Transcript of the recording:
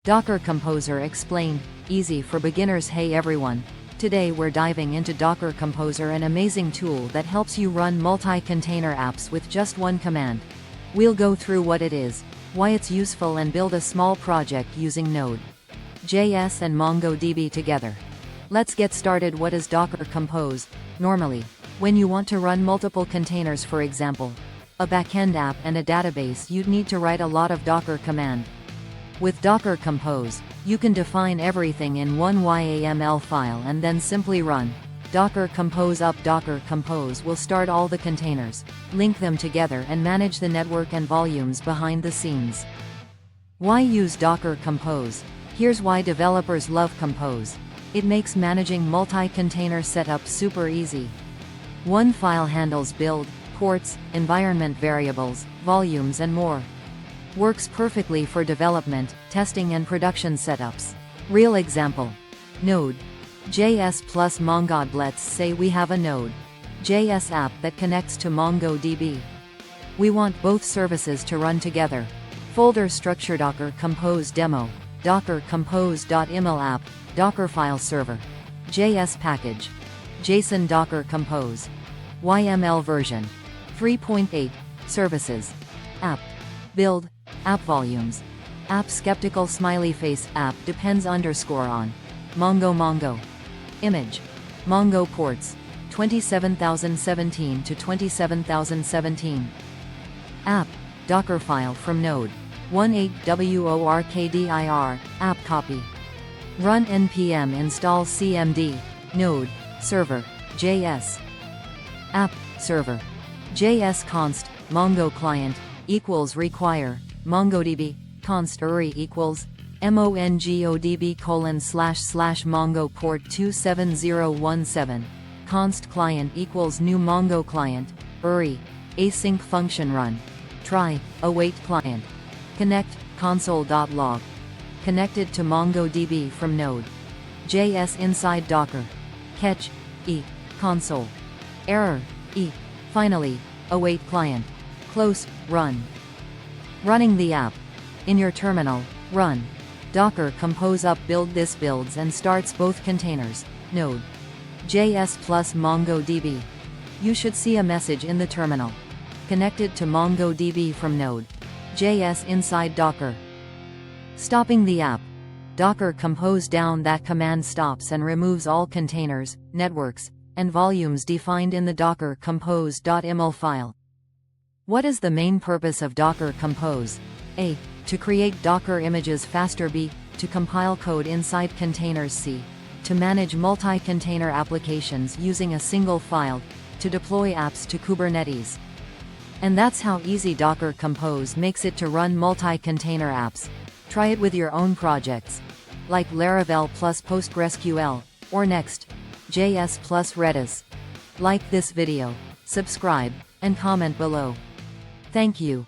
Docker Composer explained, easy for beginners. Hey everyone. Today we're diving into Docker Composer, an amazing tool that helps you run multi-container apps with just one command. We'll go through what it is, why it's useful, and build a small project using Node.js and MongoDB together. Let's get started. What is Docker Compose? Normally, when you want to run multiple containers, for example, a backend app and a database, you'd need to write a lot of Docker command. With Docker Compose, you can define everything in one YAML file and then simply run Docker Compose up. Docker Compose will start all the containers, link them together, and manage the network and volumes behind the scenes. Why use Docker Compose? Here's why developers love Compose. It makes managing multi-container setup super easy. One file handles build, ports, environment variables, volumes, and more. Works perfectly for development, testing, and production setups. Real example: Node.js plus MongoDB. Let's say we have a Node.js app that connects to MongoDB. We want both services to run together. Folder structure: Docker Compose demo, docker-compose.yml app, Dockerfile server, JS package, JSON. Docker Compose YML version 3.8, services, app, build, app volumes, app skeptical smiley face, app depends _ on, Mongo, image, Mongo ports, 27017 to 27017, app, Dockerfile from Node, 18workdir, app copy, run npm install cmd, Node, server, JS, app, server, JS const, Mongo client, equals require, MongoDB, const URI equals, mongodb : / Mongo port 27017, const client equals new Mongo client, URI, async function run, try, await client, connect, console.log, connected to MongoDB from Node.js inside Docker, catch, console, error, finally, await client, close, run. Running the app. In your terminal, run Docker Compose up. Build. This builds and starts both containers, Node.js plus MongoDB. You should see a message in the terminal. Connected to MongoDB from Node.js inside Docker. Stopping the app. Docker Compose down. That command stops and removes all containers, networks, and volumes defined in the docker-compose.yml file. What is the main purpose of Docker Compose? A. To create Docker images faster. B. To compile code inside containers. C. To manage multi-container applications using a single file. To deploy apps to Kubernetes. And that's how easy Docker Compose makes it to run multi-container apps. Try it with your own projects, like Laravel plus PostgreSQL, or Next.js plus Redis. Like this video, subscribe, and comment below. Thank you.